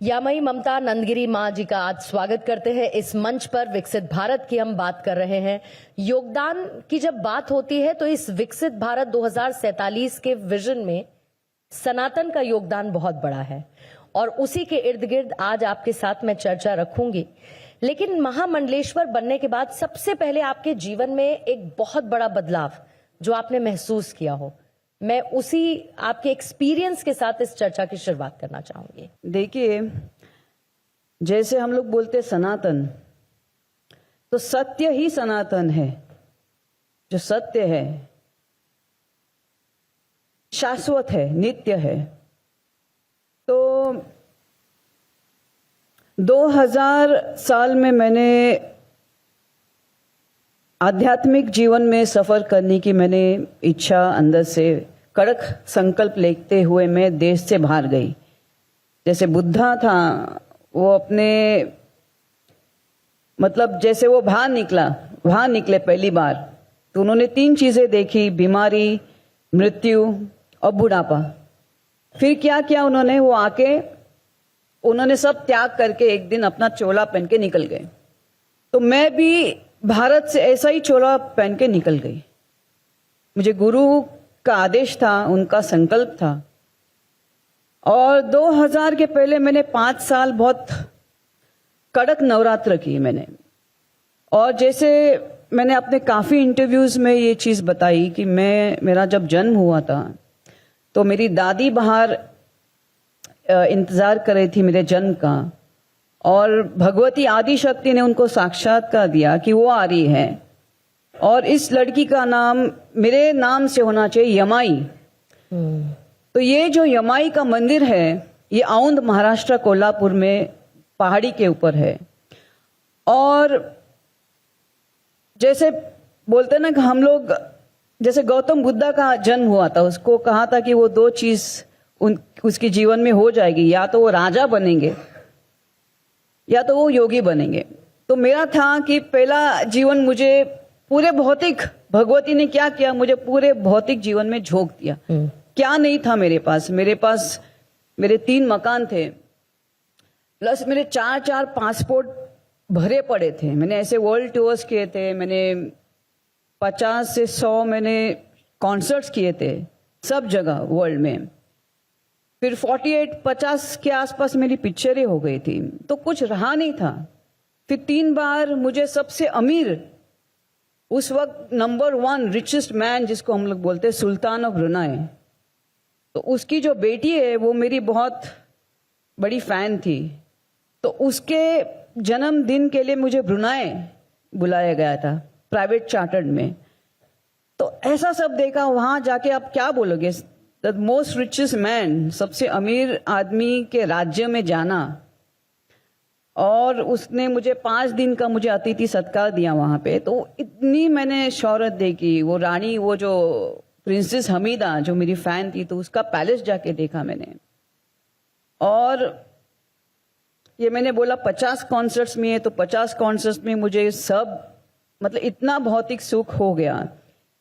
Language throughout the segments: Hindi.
यामई ममता नंदगिरी माँ जी का आज स्वागत करते हैं इस मंच पर। विकसित भारत की हम बात कर रहे हैं। योगदान की जब बात होती है तो इस विकसित भारत 2047 के विजन में सनातन का योगदान बहुत बड़ा है और उसी के इर्द गिर्द आज आपके साथ मैं चर्चा रखूंगी। लेकिन महामंडलेश्वर बनने के बाद सबसे पहले आपके जीवन में एक बहुत बड़ा बदलाव जो आपने महसूस किया हो, मैं उसी आपके एक्सपीरियंस के साथ इस चर्चा की शुरुआत करना चाहूंगी। देखिए, जैसे हम लोग बोलते सनातन, तो सत्य ही सनातन है। जो सत्य है शाश्वत है, नित्य है। तो 2000 साल में मैंने आध्यात्मिक जीवन में सफर करने की मैंने इच्छा अंदर से कड़क संकल्प लेते हुए मैं देश से बाहर गई। जैसे बुद्धा था, वो अपने मतलब जैसे वो बाहर निकले पहली बार, तो उन्होंने 3 चीजें देखी: बीमारी, मृत्यु और बुढ़ापा। फिर क्या किया उन्होंने? वो आके उन्होंने सब त्याग करके एक दिन अपना चोला पहन के निकल गए। तो मैं भी भारत से ऐसा ही चोला पहन के निकल गई। मुझे गुरु का आदेश था, उनका संकल्प था। और 2000 के पहले मैंने 5 साल बहुत कड़क नवरात्र की मैंने। और जैसे मैंने अपने काफी इंटरव्यूज में ये चीज बताई कि मेरा जब जन्म हुआ था तो मेरी दादी बाहर इंतजार कर रही थी मेरे जन्म का, और भगवती आदि शक्ति ने उनको साक्षात्कार दिया कि वो आ रही है और इस लड़की का नाम मेरे नाम से होना चाहिए, यमाई। तो ये जो यमाई का मंदिर है, ये औंध महाराष्ट्र कोल्हापुर में पहाड़ी के ऊपर है। और जैसे बोलते ना कि हम लोग, जैसे गौतम बुद्धा का जन्म हुआ था, उसको कहा था कि वो 2 चीज उसके जीवन में हो जाएगी, या तो वो राजा बनेंगे या तो वो योगी बनेंगे। तो मेरा था कि पहला जीवन मुझे पूरे भौतिक, भगवती ने क्या किया, मुझे पूरे भौतिक जीवन में झोंक दिया। क्या नहीं था मेरे पास मेरे 3 मकान थे, प्लस मेरे 4 पासपोर्ट भरे पड़े थे। मैंने ऐसे वर्ल्ड टूर्स किए थे, मैंने 50 से 100 मैंने कॉन्सर्ट्स किए थे सब जगह वर्ल्ड में। फिर 48-50 के आसपास मेरी पिक्चरें हो गई थी, तो कुछ रहा नहीं था। फिर 3 बार मुझे सबसे अमीर, उस वक्त नंबर 1 रिचेस्ट मैन जिसको हम लोग बोलते हैं, सुल्तान ऑफ ब्रुनाई, तो उसकी जो बेटी है वो मेरी बहुत बड़ी फैन थी। तो उसके जन्मदिन के लिए मुझे ब्रुनाई बुलाया गया था प्राइवेट चार्टर्ड में। तो ऐसा सब देखा, वहां जाके आप क्या बोलोगे, द मोस्ट रिचेस्ट मैन, सबसे अमीर आदमी के राज्य में जाना। और उसने मुझे 5 दिन का मुझे अतिथि सत्कार दिया वहां पे। तो इतनी मैंने शौहरत देखी। वो रानी, वो जो प्रिंसेस हमीदा जो मेरी फैन थी, तो उसका पैलेस जाके देखा मैंने। और ये मैंने बोला 50 कॉन्सर्ट्स में है, तो 50 कॉन्सर्ट्स में मुझे सब मतलब इतना भौतिक सुख हो गया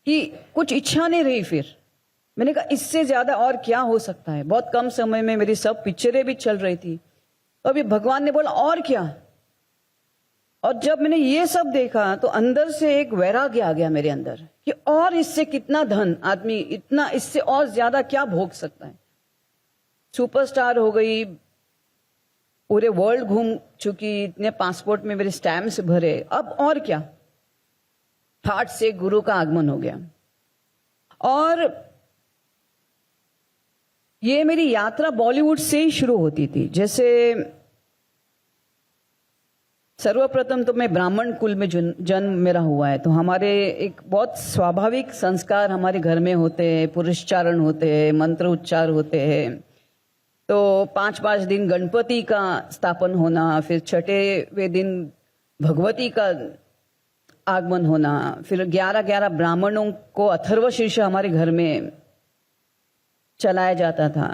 कि कुछ इच्छा नहीं रही। फिर मैंने कहा इससे ज्यादा और क्या हो सकता है। बहुत कम समय में मेरी सब पिक्चरें भी चल रही थी। तो अभी भगवान ने बोला और क्या। और जब मैंने ये सब देखा तो अंदर से एक वैराग्य आ गया मेरे अंदर कि और इससे कितना धन आदमी, इतना इससे और ज्यादा क्या भोग सकता है। सुपरस्टार हो गई, पूरे वर्ल्ड घूम चुकी, इतने पासपोर्ट में मेरे स्टैम्प्स भरे, अब और क्या। हार्ट से गुरु का आगमन हो गया। और ये मेरी यात्रा बॉलीवुड से ही शुरू होती थी। जैसे सर्वप्रथम तो मैं ब्राह्मण कुल में जन्म मेरा हुआ है, तो हमारे एक बहुत स्वाभाविक संस्कार हमारे घर में होते हैं, पुरुषचारण होते हैं, मंत्र उच्चार होते हैं। तो 5-5 दिन गणपति का स्थापन होना, फिर 6वें दिन भगवती का आगमन होना, फिर 11-11 ब्राह्मणों को अथर्व शीर्ष हमारे घर में चलाया जाता था।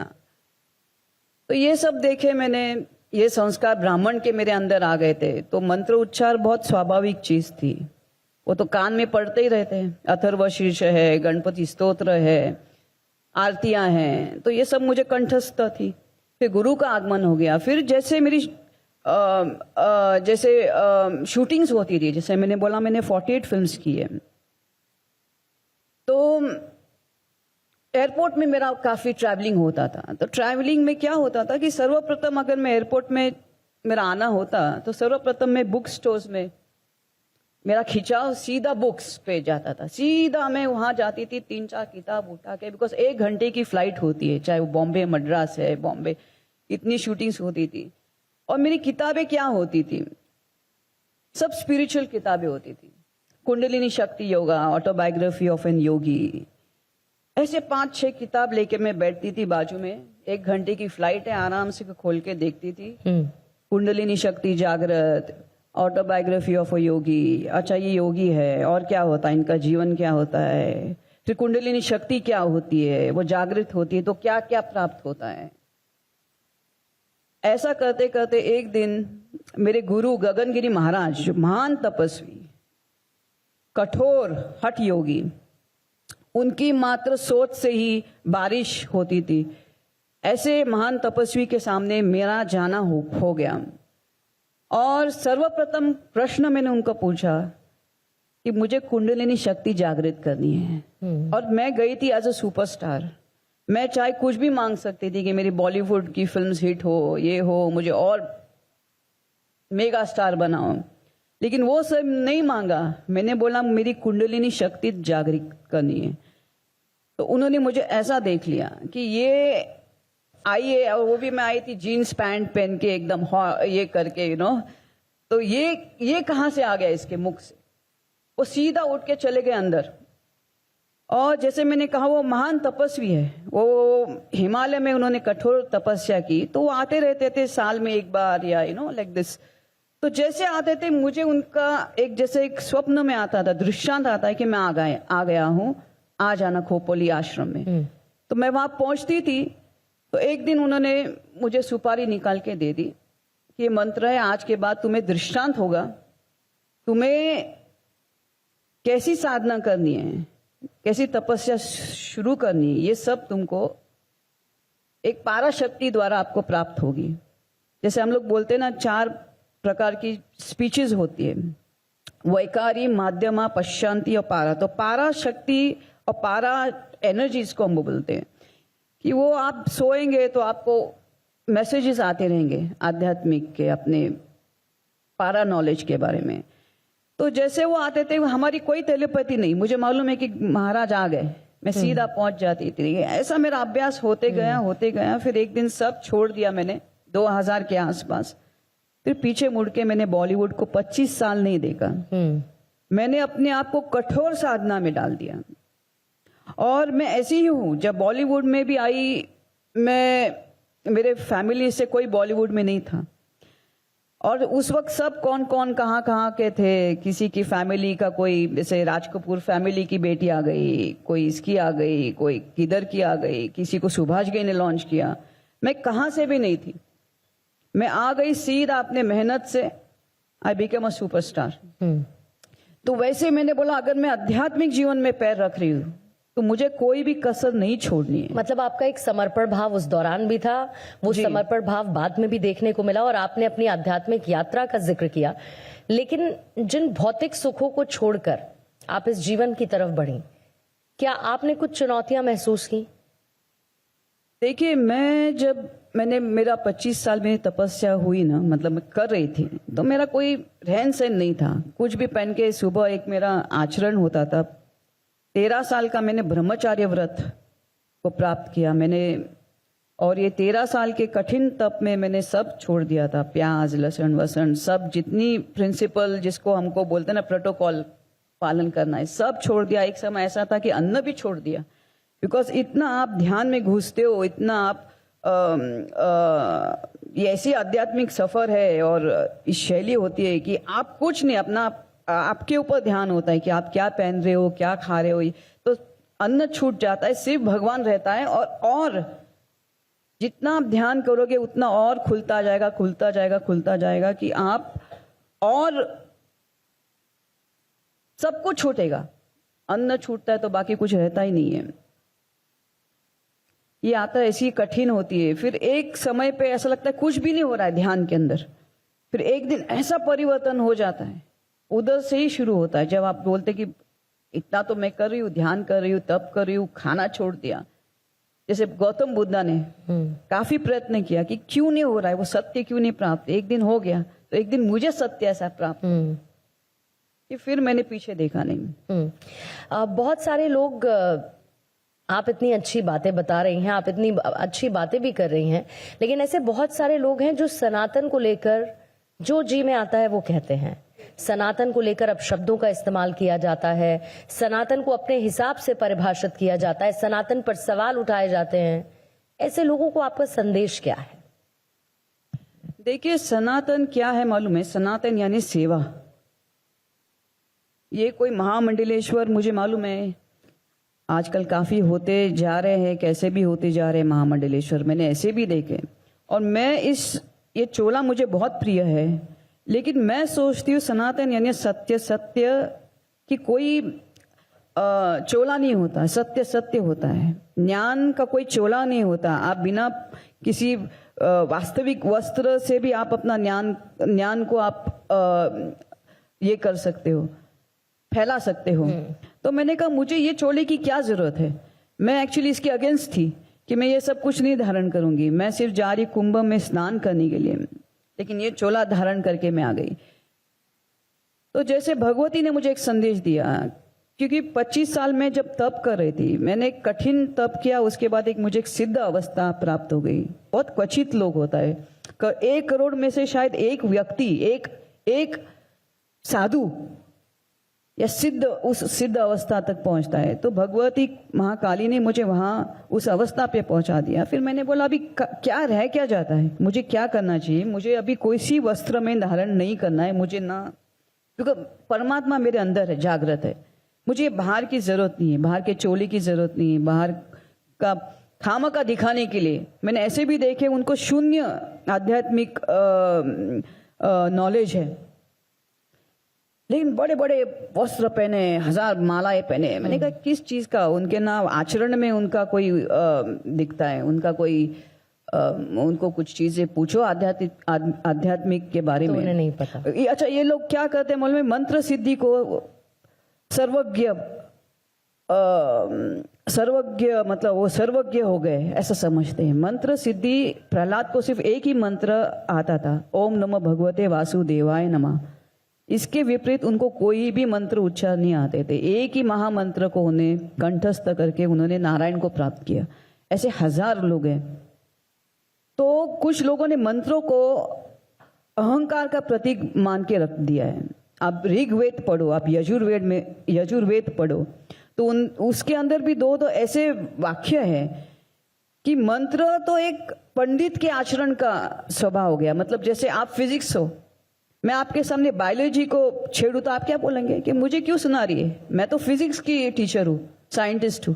तो ये सब देखे मैंने, ये संस्कार ब्राह्मण के मेरे अंदर आ गए थे। तो मंत्र उच्चार बहुत स्वाभाविक चीज थी, वो तो कान में पढ़ते ही रहते हैं। अथर्व शीर्ष है, गणपति स्तोत्र है, आरतियां हैं, तो ये सब मुझे कंठस्थ थी। फिर गुरु का आगमन हो गया। फिर जैसे मेरी जैसे शूटिंग्स होती थी, जैसे मैंने बोला मैंने 48 फिल्म्स की है, तो एयरपोर्ट में मेरा काफी ट्रैवलिंग होता था। तो ट्रैवलिंग में क्या होता था कि सर्वप्रथम अगर मैं एयरपोर्ट में मेरा आना होता तो सर्वप्रथम मैं बुक स्टोर्स में मेरा खिंचाव सीधा बुक्स पे जाता था। सीधा मैं वहां जाती थी 3-4 किताब उठा के, बिकॉज 1 घंटे की फ्लाइट होती है, चाहे वो बॉम्बे मद्रास है, बॉम्बे, इतनी शूटिंग्स होती थी। और मेरी किताबें क्या होती थी, सब स्पिरिचुअल किताबें होती थी। कुंडलिनी शक्ति योगा, ऑटोबायोग्राफी ऑफ एन योगी, ऐसे 5-6 किताब लेके मैं बैठती थी बाजू में। 1 घंटे की फ्लाइट है, आराम से खोल के देखती थी। कुंडलिनी शक्ति जागृत, ऑटोबायोग्राफी ऑफ अ योगी, अच्छा ये योगी है और क्या होता है, इनका जीवन क्या होता है, फिर कुंडलिनी शक्ति क्या होती है, वो जागृत होती है तो क्या क्या प्राप्त होता है। ऐसा करते करते एक दिन मेरे गुरु गगनगिरी महाराज, जो महान तपस्वी, कठोर हठ योगी, उनकी मात्र सोच से ही बारिश होती थी। ऐसे महान तपस्वी के सामने मेरा जाना हो गया। और सर्वप्रथम प्रश्न मैंने उनको पूछा कि मुझे कुंडलिनी शक्ति जागृत करनी है। और मैं गई थी एज अ सुपरस्टार। मैं चाहे कुछ भी मांग सकती थी कि मेरी बॉलीवुड की फिल्म्स हिट हो, ये हो, मुझे और मेगा स्टार बनाओ, लेकिन वो सब नहीं मांगा। मैंने बोला मेरी कुंडलिनी शक्ति जागृत करनी है। तो उन्होंने मुझे ऐसा देख लिया कि ये आई है, और वो भी मैं आई थी जीन्स पैंट पहन के एकदम ये करके, तो ये कहां से आ गया इसके मुख से। वो सीधा उठ के चले गए अंदर। और जैसे मैंने कहा वो महान तपस्वी है, वो हिमालय में उन्होंने कठोर तपस्या की, तो वो आते रहते थे साल में एक बार या लाइक दिस। तो जैसे आते थे मुझे उनका जैसे एक स्वप्न में आता था, दृश्यांत आता है कि मैं आ गया हूं, आ जाना खोपोली आश्रम में। तो मैं वहां पहुंचती थी। तो एक दिन उन्होंने मुझे सुपारी निकाल के दे दी कि ये मंत्र है, आज के बाद तुम्हें दृष्टांत होगा, तुम्हें कैसी साधना करनी है, कैसी तपस्या शुरू करनी है, ये सब तुमको एक पाराशक्ति द्वारा आपको प्राप्त होगी। जैसे हम लोग बोलते हैं ना, 4 प्रकार की स्पीचेस होती है, वैकारी, माध्यमा, पश्चांति और पारा। तो पाराशक्ति और पारा एनर्जीज को हम बोलते हैं कि वो आप सोएंगे तो आपको मैसेजेस आते रहेंगे आध्यात्मिक के, अपने पारा नॉलेज के बारे में। तो जैसे वो आते थे, हमारी कोई टेलीपैथी नहीं, मुझे मालूम है कि महाराज आ गए, मैं सीधा पहुंच जाती थी। ऐसा मेरा अभ्यास होते गया। फिर एक दिन सब छोड़ दिया मैंने 2000 के आसपास। फिर पीछे मुड़ के मैंने बॉलीवुड को 25 साल नहीं देखा। मैंने अपने आप को कठोर साधना में डाल दिया। और मैं ऐसी ही हूं, जब बॉलीवुड में भी आई, मेरे फैमिली से कोई बॉलीवुड में नहीं था। और उस वक्त सब कौन कौन कहाँ के थे, किसी की फैमिली का कोई, जैसे राज कपूर फैमिली की बेटी आ गई, कोई इसकी आ गई, कोई किधर की आ गई, किसी को सुभाष घई ने लॉन्च किया। मैं कहाँ से भी नहीं थी, मैं आ गई सीधा अपने मेहनत से। I become a superstar. तो वैसे मैंने बोला अगर मैं आध्यात्मिक जीवन में पैर रख रही हूं तो मुझे कोई भी कसर नहीं छोड़नी है। मतलब आपका एक समर्पण भाव उस दौरान भी था, वो समर्पण भाव बाद में भी देखने को मिला, और आपने अपनी आध्यात्मिक यात्रा का जिक्र किया। लेकिन जिन भौतिक सुखों को छोड़कर आप इस जीवन की तरफ बढ़ी, क्या आपने कुछ चुनौतियां महसूस की? देखिए, मेरा 25 साल में तपस्या हुई ना, मतलब मैं कर रही थी, तो मेरा कोई रहन सहन नहीं था, कुछ भी पहन के सुबह एक मेरा आचरण होता था। 13 साल का मैंने ब्रह्मचार्य व्रत को प्राप्त किया मैंने, और ये 13 साल के कठिन तप में मैंने सब छोड़ दिया था, प्याज, लहसुन, वसन, सब जितनी प्रिंसिपल जिसको हमको बोलते हैं ना, प्रोटोकॉल पालन करना है, सब छोड़ दिया। एक समय ऐसा था कि अन्न भी छोड़ दिया, बिकॉज इतना आप ध्यान में घुसते हो, इतना आप ये ऐसी आध्यात्मिक सफर है और इस शैली होती है कि आप कुछ नहीं, अपना आपके ऊपर ध्यान होता है कि आप क्या पहन रहे हो, क्या खा रहे हो, तो अन्न छूट जाता है, सिर्फ भगवान रहता है। और जितना आप ध्यान करोगे उतना और खुलता जाएगा कि आप, और सब कुछ छूटेगा। अन्न छूटता है तो बाकी कुछ रहता ही नहीं है। ये यात्रा ऐसी कठिन होती है। फिर एक समय पे ऐसा लगता है कुछ भी नहीं हो रहा है ध्यान के अंदर, फिर एक दिन ऐसा परिवर्तन हो जाता है। उधर से ही शुरू होता है जब आप बोलते कि इतना तो मैं कर रही हूँ, ध्यान कर रही हूँ, तप कर रही हूँ, खाना छोड़ दिया। जैसे गौतम बुद्धा ने काफी प्रयत्न किया कि क्यों नहीं हो रहा है, वो सत्य क्यों नहीं प्राप्त। एक दिन हो गया तो एक दिन मुझे सत्य ऐसा प्राप्त कि फिर मैंने पीछे देखा नहीं। बहुत सारे लोग आप इतनी अच्छी बातें बता रही हैं, आप इतनी अच्छी बातें भी कर रही हैं, लेकिन ऐसे बहुत सारे लोग हैं जो सनातन को लेकर जो जी में आता है वो कहते हैं। सनातन को लेकर अब शब्दों का इस्तेमाल किया जाता है, सनातन को अपने हिसाब से परिभाषित किया जाता है, सनातन पर सवाल उठाए जाते हैं। ऐसे लोगों को आपका संदेश क्या है? देखिए, सनातन क्या है मालूम है? सनातन यानी सेवा। ये कोई महामंडलेश्वर मुझे मालूम है आजकल काफी होते जा रहे हैं, कैसे भी होते जा रहे हैं महामंडलेश्वर, मैंने ऐसे भी देखे। और मैं ये चोला मुझे बहुत प्रिय है, लेकिन मैं सोचती हूँ सनातन यानी सत्य। सत्य कि कोई चोला नहीं होता, सत्य सत्य होता है। ज्ञान का कोई चोला नहीं होता। आप बिना किसी वास्तविक वस्त्र से भी आप अपना ज्ञान को आप ये कर सकते हो, फैला सकते हो। तो मैंने कहा मुझे ये चोले की क्या जरूरत है। मैं एक्चुअली इसके अगेंस्ट थी कि मैं ये सब कुछ नहीं धारण करूंगी, मैं सिर्फ जा रही कुंभ में स्नान करने के लिए, लेकिन ये चोला धारण करके मैं आ गई। तो जैसे भगवती ने मुझे एक संदेश दिया, क्योंकि 25 साल में जब तप कर रही थी, मैंने एक कठिन तप किया, उसके बाद मुझे एक सिद्ध अवस्था प्राप्त हो गई। बहुत क्वचित लोग होता है, 1 करोड़ में से शायद एक व्यक्ति, एक साधु या उस सिद्ध अवस्था तक पहुंचता है। तो भगवती महाकाली ने मुझे वहां उस अवस्था पे पहुंचा दिया। फिर मैंने बोला अभी क्या जाता है, मुझे क्या करना चाहिए? मुझे अभी कोई सी वस्त्र में धारण नहीं करना है, मुझे ना, क्योंकि परमात्मा मेरे अंदर है, जागृत है। मुझे बाहर की जरूरत नहीं है, बाहर के चोले की जरूरत नहीं है, बाहर का खामा का दिखाने के लिए। मैंने ऐसे भी देखे उनको शून्य आध्यात्मिक नॉलेज है, लेकिन बड़े बड़े वस्त्र पहने, 1000 मालाएं पहने। मैंने कहा किस चीज का? उनके ना आचरण में उनका कोई दिखता है, उनका कोई उनको कुछ चीजें पूछो आध्यात्मिक के बारे तो में, उन्हें नहीं पता। अच्छा, ये लोग क्या करते हैं मालूम है? मंत्र सिद्धि को सर्वज्ञ मतलब वो सर्वज्ञ हो गए ऐसा समझते हैं। मंत्र सिद्धि, प्रहलाद को सिर्फ एक ही मंत्र आता था, ओम नमः भगवते वासुदेवाय नमः। इसके विपरीत उनको कोई भी मंत्र उच्चार नहीं आते थे। एक ही महामंत्र को उन्हें कंठस्थ करके उन्होंने नारायण को प्राप्त किया। ऐसे 1000 लोग हैं। तो कुछ लोगों ने मंत्रों को अहंकार का प्रतीक मान के रख दिया है। आप ऋग्वेद पढ़ो, आप यजुर्वेद पढ़ो, तो उसके अंदर भी दो ऐसे वाक्य है कि मंत्र तो एक पंडित के आचरण का स्वभाव हो गया। मतलब जैसे आप फिजिक्स हो, मैं आपके सामने बायोलॉजी को छेड़ू तो आप क्या बोलेंगे कि मुझे क्यों सुना रही है, मैं तो फिजिक्स की टीचर हूं, साइंटिस्ट हूं,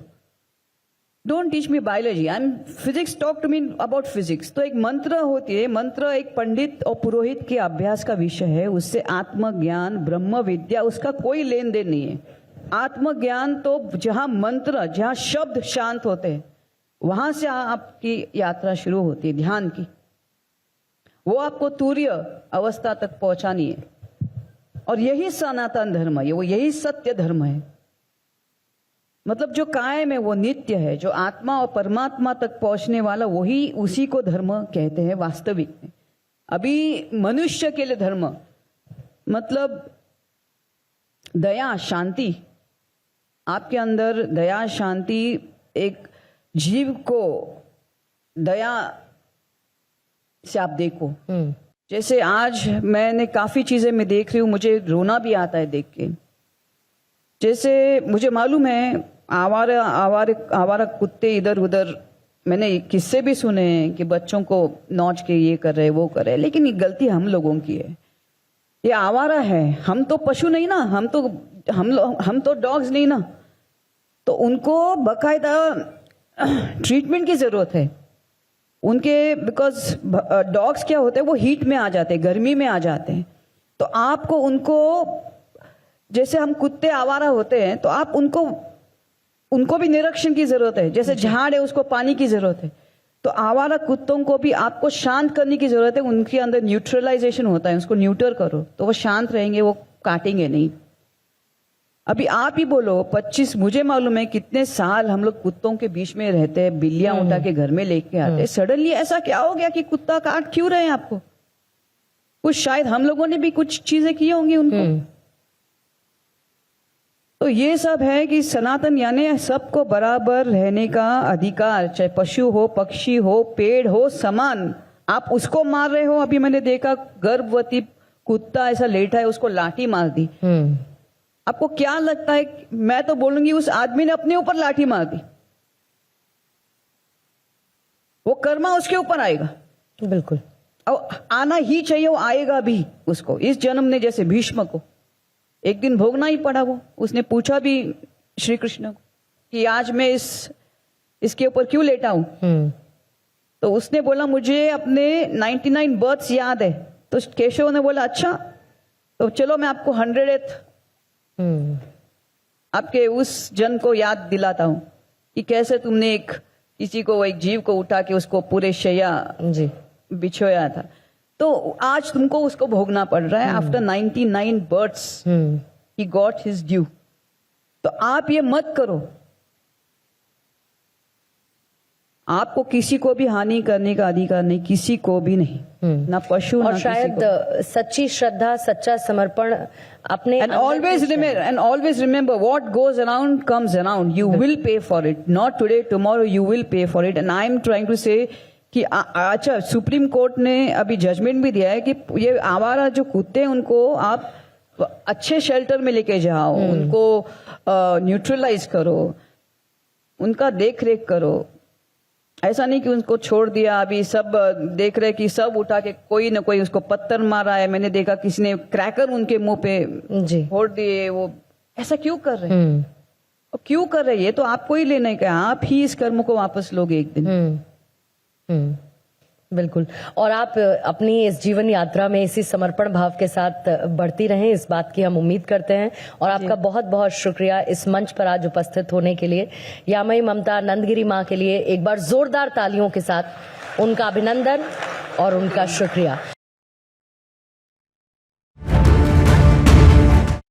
don't teach me biology, I am physics, talk to me about physics. तो एक मंत्र होती है, मंत्र एक पंडित और पुरोहित के अभ्यास का विषय है। उससे आत्मज्ञान, ब्रह्म विद्या, उसका कोई लेन देन नहीं है। आत्मज्ञान तो जहां मंत्र, जहां शब्द शांत होते हैं, वहां से आपकी यात्रा शुरू होती है ध्यान की। वो आपको तुर्य अवस्था तक पहुंचानी है, और यही सनातन धर्म है, वो यही सत्य धर्म है। मतलब जो कायम है वो नित्य है, जो आत्मा और परमात्मा तक पहुंचने वाला वही, उसी को धर्म कहते हैं वास्तविक में। अभी मनुष्य के लिए धर्म मतलब दया, शांति, आपके अंदर दया, शांति, एक जीव को दया से आप देखो। जैसे आज मैंने काफी चीजें मैं देख रही हूं, मुझे रोना भी आता है देख के। जैसे मुझे मालूम है आवारा कुत्ते इधर उधर, मैंने किस्से भी सुने हैं कि बच्चों को नौच के ये कर रहे वो कर रहे, लेकिन ये गलती हम लोगों की है। ये आवारा है, हम तो पशु नहीं ना, हम तो डॉग्स नहीं ना। तो उनको बकायदा ट्रीटमेंट की जरूरत है उनके, बिकॉज डॉग्स क्या होते हैं, वो हीट में आ जाते हैं, गर्मी में आ जाते हैं। तो आपको उनको, जैसे हम कुत्ते आवारा होते हैं, तो आप उनको भी निरीक्षण की जरूरत है, जैसे झाड़ है उसको पानी की जरूरत है, तो आवारा कुत्तों को भी आपको शांत करने की जरूरत है। उनके अंदर न्यूट्रलाइजेशन होता है, उसको न्यूटर करो तो वो शांत रहेंगे, वो काटेंगे नहीं। अभी आप ही बोलो 25, मुझे मालूम है कितने साल हम लोग कुत्तों के बीच में रहते हैं, बिल्लियां उठा के घर में लेके आते हैं, सडनली ऐसा क्या हो गया कि कुत्ता काट क्यों रहे हैं आपको? कुछ शायद हम लोगों ने भी कुछ चीजें की होंगी उनको। तो ये सब है कि सनातन यानी सबको बराबर रहने का अधिकार, चाहे पशु हो, पक्षी हो, पेड़ हो, समान। आप उसको मार रहे हो। अभी मैंने देखा गर्भवती कुत्ता ऐसा लेटा है, उसको लाठी मार दी। आपको क्या लगता है? मैं तो बोलूंगी उस आदमी ने अपने ऊपर लाठी मार दी, वो कर्मा उसके ऊपर आएगा। बिल्कुल। और आना ही चाहिए, वो आएगा भी उसको। इस जन्म ने जैसे भीष्म को एक दिन भोगना ही पड़ा। वो उसने पूछा भी श्री कृष्ण को कि आज मैं इसके ऊपर क्यों लेटा हूं? तो उसने बोला मुझे अपने 99 बर्थ्स याद है। तो केशव ने बोला अच्छा, तो चलो मैं आपको 100th आपके उस जन्म को याद दिलाता हूं कि कैसे तुमने किसी को, एक जीव को उठा के उसको पूरे शैया जी बिछोया था। तो आज तुमको उसको भोगना पड़ रहा है। After 99 births he got his due. तो आप ये मत करो। आपको किसी को भी हानि करने का अधिकार नहीं, किसी को भी नहीं, ना पशु और ना शायद किसी को। सच्ची श्रद्धा, सच्चा समर्पण अपने And always remember what goes around comes around. You will pay for it. Not today, tomorrow you will pay for it. And I am trying to say कि अच्छा, सुप्रीम कोर्ट ने अभी जजमेंट भी दिया है कि ये आवारा जो कुत्ते हैं उनको आप अच्छे शेल्टर में लेके जाओ, उनको न्यूट्रलाइज करो, उनका देख रेख करो। ऐसा नहीं कि उनको छोड़ दिया। अभी सब देख रहे कि सब उठा के कोई ना कोई उसको पत्थर मारा है। मैंने देखा किसी ने क्रैकर उनके मुंह पे फोड़ दिए। वो ऐसा क्यों कर रहे हैं? और क्यों कर रहे हैं? ये तो आपको ही लेने का, आप ही इस कर्म को वापस लोगे एक दिन। बिल्कुल। और आप अपनी इस जीवन यात्रा में इसी समर्पण भाव के साथ बढ़ती रहें, इस बात की हम उम्मीद करते हैं। और आपका बहुत बहुत शुक्रिया इस मंच पर आज उपस्थित होने के लिए। यामई ममता नंदगिरी माँ के लिए एक बार जोरदार तालियों के साथ उनका अभिनंदन और उनका शुक्रिया।